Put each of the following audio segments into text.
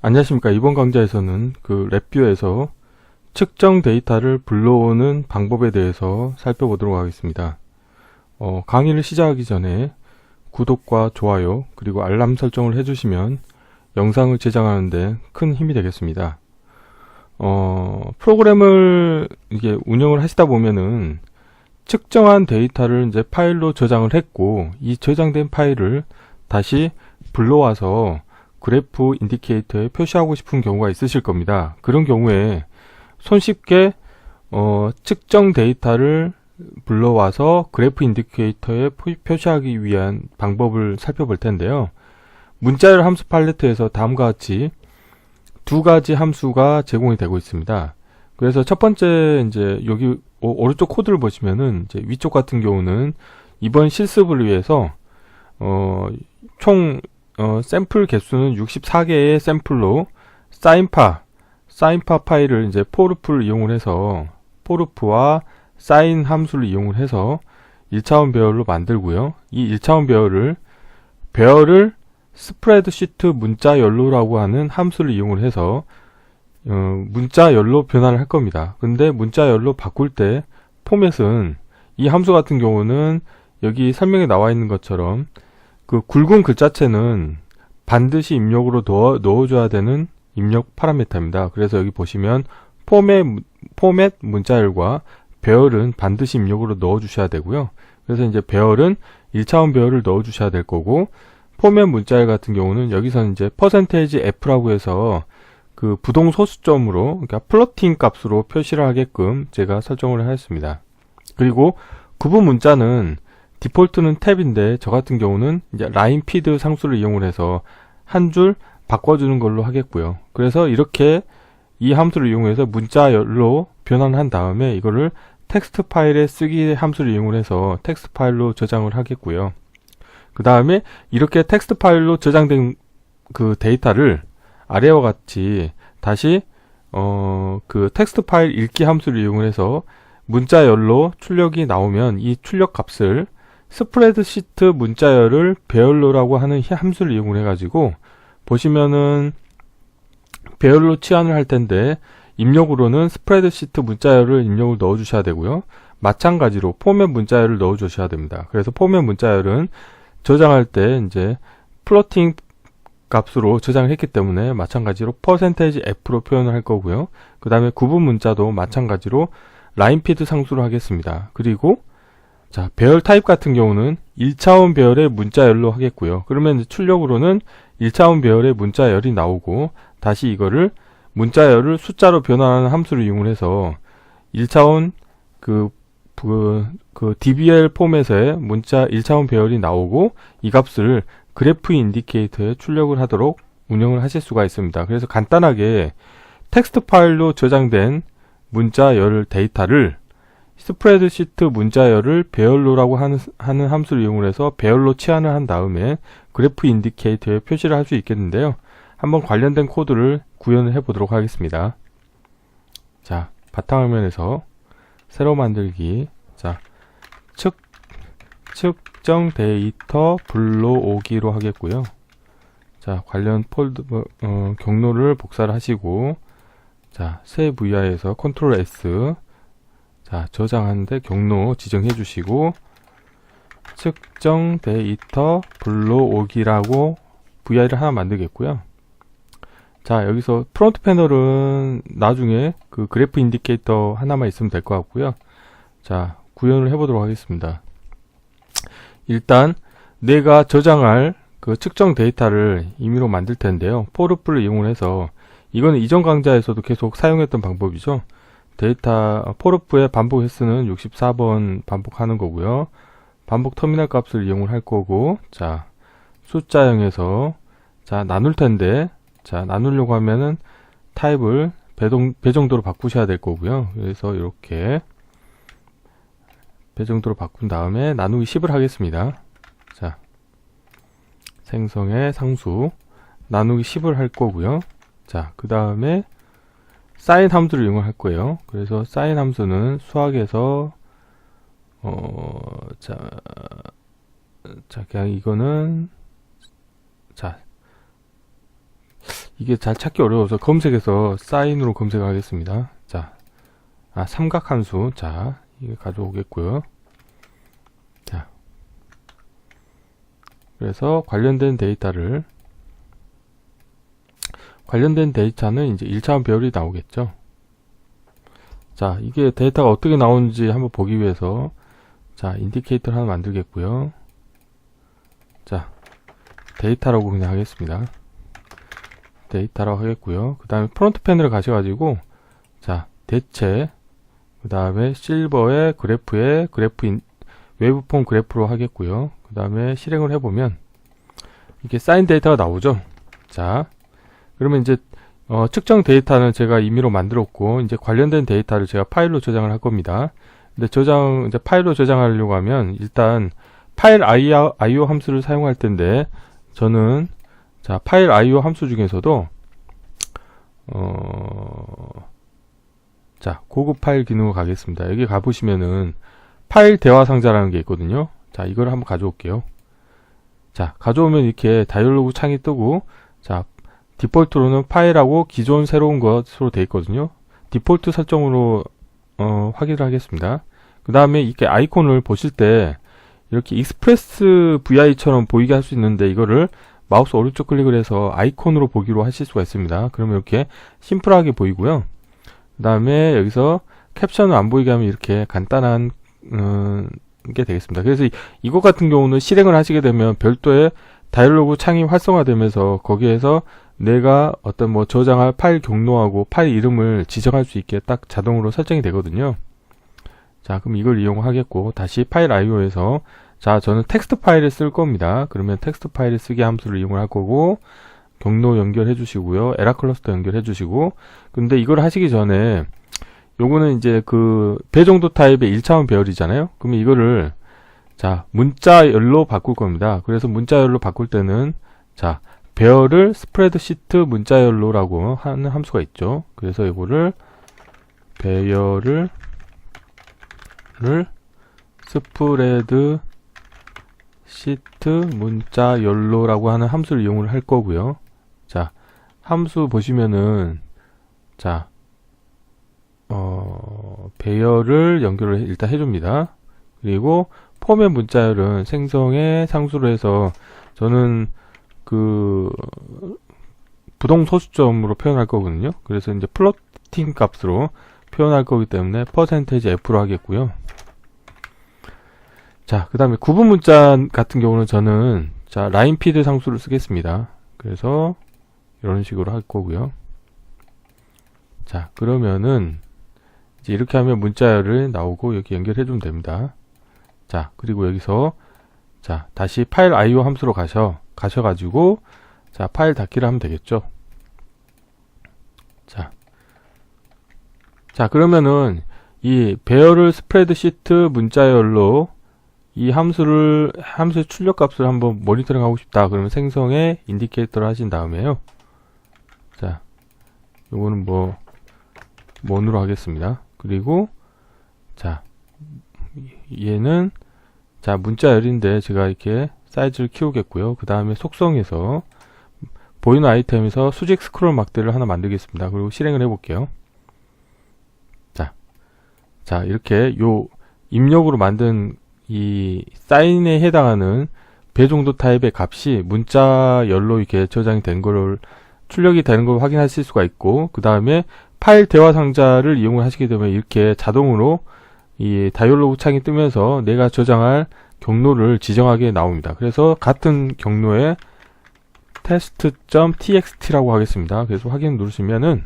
안녕하십니까. 이번 강좌에서는 그 랩뷰에서 측정 데이터를 불러오는 방법에 대해서 살펴보도록 하겠습니다. 강의를 시작하기 전에 구독과 좋아요 그리고 알람 설정을 해주시면 영상을 제작하는데 큰 힘이 되겠습니다. 프로그램을 이게 운영을 하시다 보면은 측정한 데이터를 이제 파일로 저장을 했고, 이 저장된 파일을 다시 불러와서 그래프 인디케이터에 표시하고 싶은 경우가 있으실 겁니다. 그런 경우에 손쉽게 측정 데이터를 불러와서 그래프 인디케이터에 표시하기 위한 방법을 살펴볼 텐데요. 문자열 함수 팔레트에서 다음과 같이 두 가지 함수가 제공이 되고 있습니다. 그래서 첫 번째, 이제 여기 오른쪽 코드를 보시면은 이제 위쪽 같은 경우는 이번 실습을 위해서 총 샘플 개수는 64개의 샘플로 사인파 파일을 이제 for를 이용을 해서 for와 사인 함수를 이용을 해서 1차원 배열로 만들고요. 이 1차원 배열을 스프레드시트 문자열로라고 하는 함수를 이용을 해서 문자열로 변환을 할 겁니다. 근데 문자열로 바꿀 때 포맷은 이 함수 같은 경우는 여기 설명에 나와 있는 것처럼 그 굵은 글자체는 반드시 입력으로 넣어줘야 되는 입력 파라미터입니다. 그래서 여기 보시면 포맷 문자열과 배열은 반드시 입력으로 넣어주셔야 되고요. 그래서 이제 배열은 1차원 배열을 넣어주셔야 될 거고, 포맷 문자열 같은 경우는 여기서 이제 %f라고 해서 그 부동 소수점으로, 그러니까 플로팅 값으로 표시를 하게끔 제가 설정을 하였습니다. 그리고 구분 문자는 디폴트는 탭인데 저 같은 경우는 이제 라인 피드 상수를 이용을 해서 한 줄 바꿔주는 걸로 하겠고요. 그래서 이렇게 이 함수를 이용해서 문자열로 변환한 다음에 이거를 텍스트 파일에 쓰기 함수를 이용을 해서 텍스트 파일로 저장을 하겠고요. 그 다음에 이렇게 텍스트 파일로 저장된 그 데이터를 아래와 같이 다시 그 텍스트 파일 읽기 함수를 이용을 해서 문자열로 출력이 나오면 이 출력 값을 스프레드시트 문자열을 배열로라고 하는 함수를 이용을 해가지고 보시면은 배열로 치환을 할 텐데 입력으로는 스프레드시트 문자열을 입력을 넣어 주셔야 되고요. 마찬가지로 포맷 문자열을 넣어 주셔야 됩니다. 그래서 포맷 문자열은 저장할 때 이제 플로팅 값으로 저장을 했기 때문에 마찬가지로 %f로 표현을 할 거고요. 그 다음에 구분 문자도 마찬가지로 라인피드 상수로 하겠습니다. 그리고 자, 배열 타입 같은 경우는 1차원 배열의 문자열로 하겠고요. 그러면 이제 출력으로는 1차원 배열의 문자열이 나오고, 다시 이거를 문자열을 숫자로 변환하는 함수를 이용을 해서 1차원 그 DBL 포맷의 문자 1차원 배열이 나오고, 이 값을 그래프 인디케이터에 출력을 하도록 운영을 하실 수가 있습니다. 그래서 간단하게 텍스트 파일로 저장된 문자열 데이터를 스프레드시트 문자열을 배열로라고 하는 함수를 이용을 해서 배열로 치환을 한 다음에 그래프 인디케이터에 표시를 할 수 있겠는데요. 한번 관련된 코드를 구현을 해 보도록 하겠습니다. 자, 바탕화면에서 새로 만들기. 자, 측정 데이터 불러오기로 하겠고요. 자, 관련 경로를 복사를 하시고, 자, 새 VI에서 컨트롤 S, 자, 저장하는데 경로 지정해 주시고, 측정 데이터 불러오기라고 VI를 하나 만들겠고요. 자, 여기서 프론트 패널은 나중에 그 그래프 인디케이터 하나만 있으면 될 것 같고요. 자, 구현을 해 보도록 하겠습니다. 일단 내가 저장할 그 측정 데이터를 임의로 만들 텐데요. for를 이용을 해서, 이거는 이전 강좌에서도 계속 사용했던 방법이죠. 데이터 for의 반복 횟수는 64번 반복하는 거고요. 반복 터미널 값을 이용을 할 거고, 자, 숫자형에서 자, 나눌 텐데, 자, 나누려고 하면은 타입을 배정도로 바꾸셔야 될 거고요. 그래서 이렇게 배정도로 바꾼 다음에 나누기 10을 하겠습니다. 자, 생성의 상수 나누기 10을 할 거고요. 자, 그 다음에 사인 함수를 이용할 거예요. 그래서 사인 함수는 수학에서 그냥 이거는 자, 이게 잘 찾기 어려워서 검색해서 사인으로 검색하겠습니다. 자, 삼각 함수. 자, 이거 가져오겠고요. 자, 그래서 관련된 데이터는 이제 1차원 배열이 나오겠죠. 자, 이게 데이터가 어떻게 나오는지 한번 보기 위해서 자, 인디케이터를 하나 만들겠고요. 자, 데이터라고 그냥 하겠습니다. 데이터라고 하겠고요. 그 다음에 프론트 패널을 가셔가지고 자, 대체 그 다음에 실버의 그래프에 웨브폼 그래프로 하겠고요. 그 다음에 실행을 해보면 이게 사인 데이터가 나오죠. 자, 그러면 이제 측정 데이터는 제가 임의로 만들었고, 이제 관련된 데이터를 제가 파일로 저장을 할 겁니다. 근데 이제 파일로 저장하려고 하면 일단 파일 IO 함수를 사용할 텐데, 저는 자, 파일 IO 함수 중에서도 자, 고급 파일 기능으로 가겠습니다. 여기 가보시면은 파일 대화 상자라는 게 있거든요. 자, 이걸 한번 가져올게요. 자, 가져오면 이렇게 다이얼로그 창이 뜨고, 자, 디폴트로는 파일하고 기존 새로운 것으로 되어 있거든요. 디폴트 설정으로 확인을 하겠습니다. 그 다음에 이렇게 아이콘을 보실 때 이렇게 익스프레스 VI처럼 보이게 할 수 있는데, 이거를 마우스 오른쪽 클릭을 해서 아이콘으로 보기로 하실 수가 있습니다. 그러면 이렇게 심플하게 보이고요. 그 다음에 여기서 캡션을 안 보이게 하면 이렇게 간단한 게 되겠습니다. 그래서 이것 같은 경우는 실행을 하시게 되면 별도의 다이얼로그 창이 활성화되면서 거기에서 내가 어떤 뭐 저장할 파일 경로하고 파일 이름을 지정할 수 있게 딱 자동으로 설정이 되거든요. 자, 그럼 이걸 이용하겠고, 다시 파일 IO에서 자, 저는 텍스트 파일을 쓸 겁니다. 그러면 텍스트 파일을 쓰기 함수를 이용을 할 거고, 경로 연결해 주시고요. 에라 클러스터 연결해 주시고, 근데 이걸 하시기 전에 요거는 이제 그 배 정도 타입의 1차원 배열이잖아요. 그러면 이거를 자, 문자열로 바꿀 겁니다. 그래서 문자열로 바꿀 때는 자, 배열을 스프레드시트 문자열로라고 하는 함수가 있죠. 그래서 이거를 배열을 스프레드시트 문자열로라고 하는 함수를 이용을 할 거고요. 자, 함수 보시면은 자, 배열을 연결을 일단 해줍니다. 그리고 포맷 문자열은 생성의 상수로 해서 저는 그 부동 소수점으로 표현할 거거든요. 그래서 이제 플로팅 값으로 표현할 거기 때문에 %F로 하겠고요. 자, 그 다음에 구분 문자 같은 경우는 저는 자, 라인 피드 상수를 쓰겠습니다. 그래서 이런 식으로 할 거고요. 자, 그러면은 이제 이렇게 하면 문자열을 나오고 여기 연결해 주면 됩니다. 자, 그리고 여기서 자, 다시 파일 IO 함수로 가셔가지고 자, 파일 닫기를 하면 되겠죠. 자, 그러면은 이 배열을 스프레드시트 문자열로 이 함수의 출력값을 한번 모니터링 하고 싶다. 그러면 생성의 인디케이터를 하신 다음에요. 자, 요거는 뭐 mon으로 하겠습니다. 그리고 자, 얘는 자, 문자열인데 제가 이렇게 사이즈를 키우겠고요. 그 다음에 속성에서 보이는 아이템에서 수직 스크롤 막대를 하나 만들겠습니다. 그리고 실행을 해볼게요. 자, 이렇게 요 입력으로 만든 이 사인에 해당하는 배 정도 타입의 값이 문자열로 이렇게 저장이 된 거를 출력이 되는 걸 확인하실 수가 있고, 그 다음에 파일 대화 상자를 이용을 하시게 되면 이렇게 자동으로 이 다이얼로그 창이 뜨면서 내가 저장할 경로를 지정하게 나옵니다. 그래서 같은 경로에 test.txt라고 하겠습니다. 그래서 확인 누르시면은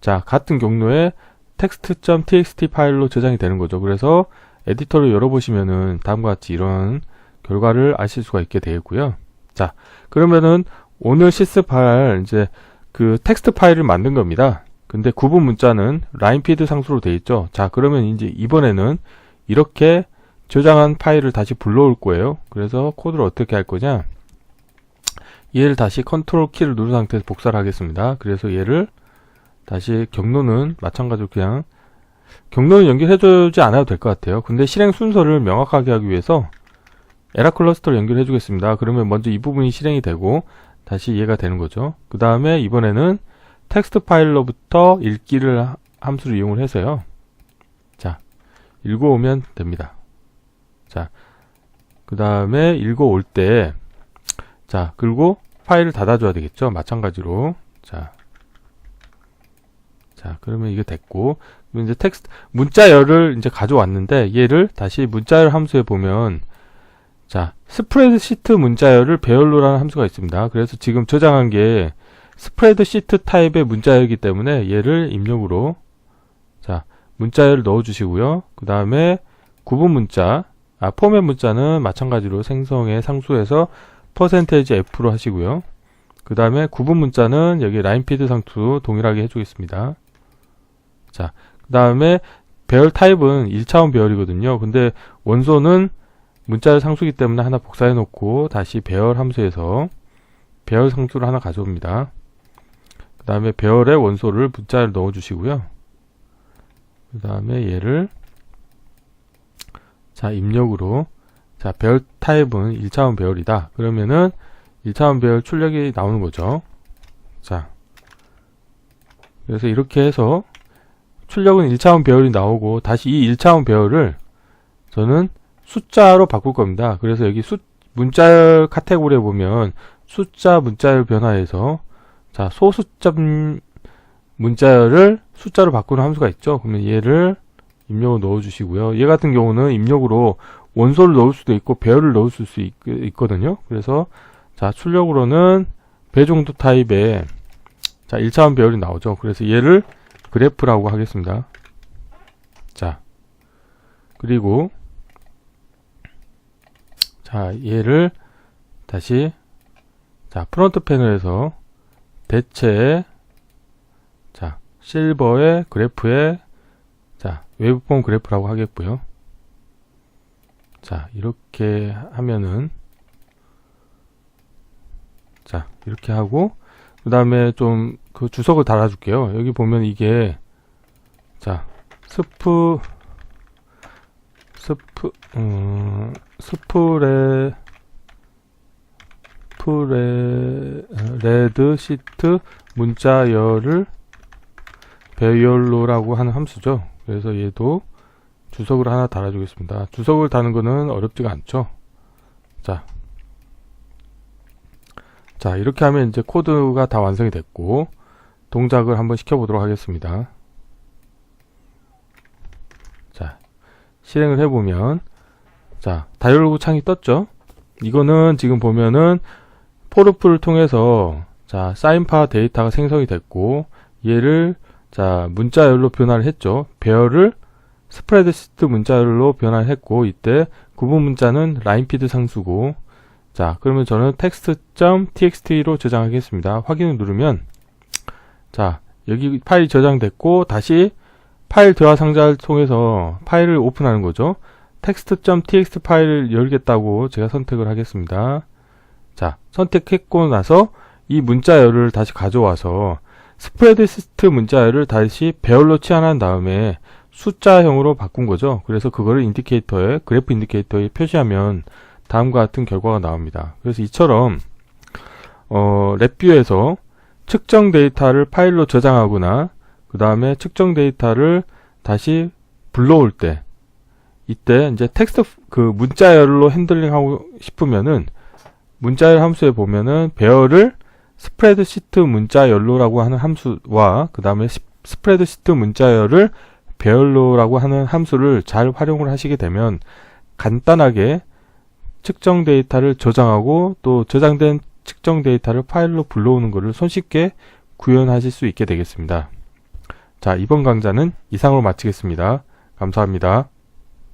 자, 같은 경로에 text.txt 파일로 저장이 되는 거죠. 그래서 에디터를 열어보시면은 다음과 같이 이런 결과를 아실 수가 있게 되겠고요. 자, 그러면은 오늘 실습할 이제 그 텍스트 파일을 만든 겁니다. 근데 구분 문자는 라인피드 상수로 되어 있죠. 자, 그러면 이제 이번에는 이렇게 저장한 파일을 다시 불러올 거예요. 그래서 코드를 어떻게 할 거냐, 얘를 다시 컨트롤 키를 누른 상태에서 복사를 하겠습니다. 그래서 얘를 다시 경로는 마찬가지로 그냥 경로는 연결해주지 않아도 될 것 같아요. 근데 실행 순서를 명확하게 하기 위해서 에라 클러스터를 연결해 주겠습니다. 그러면 먼저 이 부분이 실행이 되고 다시 이해가 되는 거죠. 그 다음에 이번에는 텍스트 파일로부터 읽기를 함수를 이용을 해서요. 자, 읽어오면 됩니다. 자, 그 다음에 읽어올 때, 자, 그리고 파일을 닫아줘야 되겠죠. 마찬가지로. 자, 그러면 이게 됐고, 이제 텍스트, 문자열을 이제 가져왔는데, 얘를 다시 문자열 함수에 보면, 자, 스프레드시트 문자열을 배열로라는 함수가 있습니다. 그래서 지금 저장한 게 스프레드시트 타입의 문자열이기 때문에 얘를 입력으로, 자, 문자열을 넣어주시고요. 그 다음에 구분 문자, 포맷 문자는 마찬가지로 생성의 상수에서 %F로 하시고요. 그 다음에 구분 문자는 여기 라인피드 상수 동일하게 해주겠습니다. 자, 그 다음에 배열 타입은 1차원 배열이거든요. 근데 원소는 문자열 상수이기 때문에 하나 복사해 놓고 다시 배열 함수에서 배열 상수를 하나 가져옵니다. 그 다음에 배열의 원소를 문자열 넣어 주시고요. 그 다음에 얘를 자, 입력으로, 자, 배열 타입은 1차원 배열이다. 그러면은 1차원 배열 출력이 나오는 거죠. 자, 그래서 이렇게 해서 출력은 1차원 배열이 나오고, 다시 이 1차원 배열을 저는 숫자로 바꿀 겁니다. 그래서 여기 문자열 카테고리에 보면 숫자 문자열 변화해서, 자, 소수점 문자열을 숫자로 바꾸는 함수가 있죠. 그러면 얘를 입력으로 넣어 주시고요. 얘 같은 경우는 입력으로 원소를 넣을 수도 있고 배열을 넣을 수 있거든요. 그래서 자, 출력으로는 배 정도 타입의, 자, 1차원 배열이 나오죠. 그래서 얘를 그래프라고 하겠습니다. 자, 그리고 자, 얘를 다시, 자, 프론트 패널에서 대체, 자, 실버의 그래프에, 자, 웨브폼 그래프라고 하겠고요. 자, 이렇게 하면은, 자, 이렇게 하고, 그 다음에 좀 그 주석을 달아줄게요. 여기 보면 이게, 자, 스프레드 시트 문자열을 배열로라고 하는 함수죠. 그래서 얘도 주석을 하나 달아주겠습니다. 주석을 다는 거는 어렵지가 않죠. 자, 이렇게 하면 이제 코드가 다 완성이 됐고, 동작을 한번 시켜보도록 하겠습니다. 자, 실행을 해보면, 자, 다이얼로그 창이 떴죠. 이거는 지금 보면은 포르프를 통해서, 자, 사인파 데이터가 생성이 됐고, 얘를, 자, 문자열로 변화를 했죠. 배열을 스프레드시트 문자열로 변화를 했고, 이때 구분 문자는 라인피드 상수고, 자, 그러면 저는 text.txt로 저장하겠습니다. 확인을 누르면, 자, 여기 파일이 저장됐고, 다시 파일 대화 상자를 통해서 파일을 오픈하는 거죠. text.txt 파일을 열겠다고 제가 선택을 하겠습니다. 자, 선택했고 나서 이 문자열을 다시 가져와서 스프레드시트 문자열을 다시 배열로 치환한 다음에 숫자형으로 바꾼 거죠. 그래서 그거를 인디케이터에, 그래프 인디케이터에 표시하면 다음과 같은 결과가 나옵니다. 그래서 이처럼 랩뷰에서 측정 데이터를 파일로 저장하거나 그 다음에 측정 데이터를 다시 불러올 때, 이때 이제 텍스트 그 문자열로 핸들링하고 싶으면은 문자열 함수에 보면은 배열을 스프레드시트 문자열로라고 하는 함수와 그 다음에 스프레드시트 문자열을 배열로라고 하는 함수를 잘 활용을 하시게 되면 간단하게 측정 데이터를 저장하고 또 저장된 측정 데이터를 파일로 불러오는 것을 손쉽게 구현하실 수 있게 되겠습니다. 자, 이번 강좌는 이상으로 마치겠습니다. 감사합니다.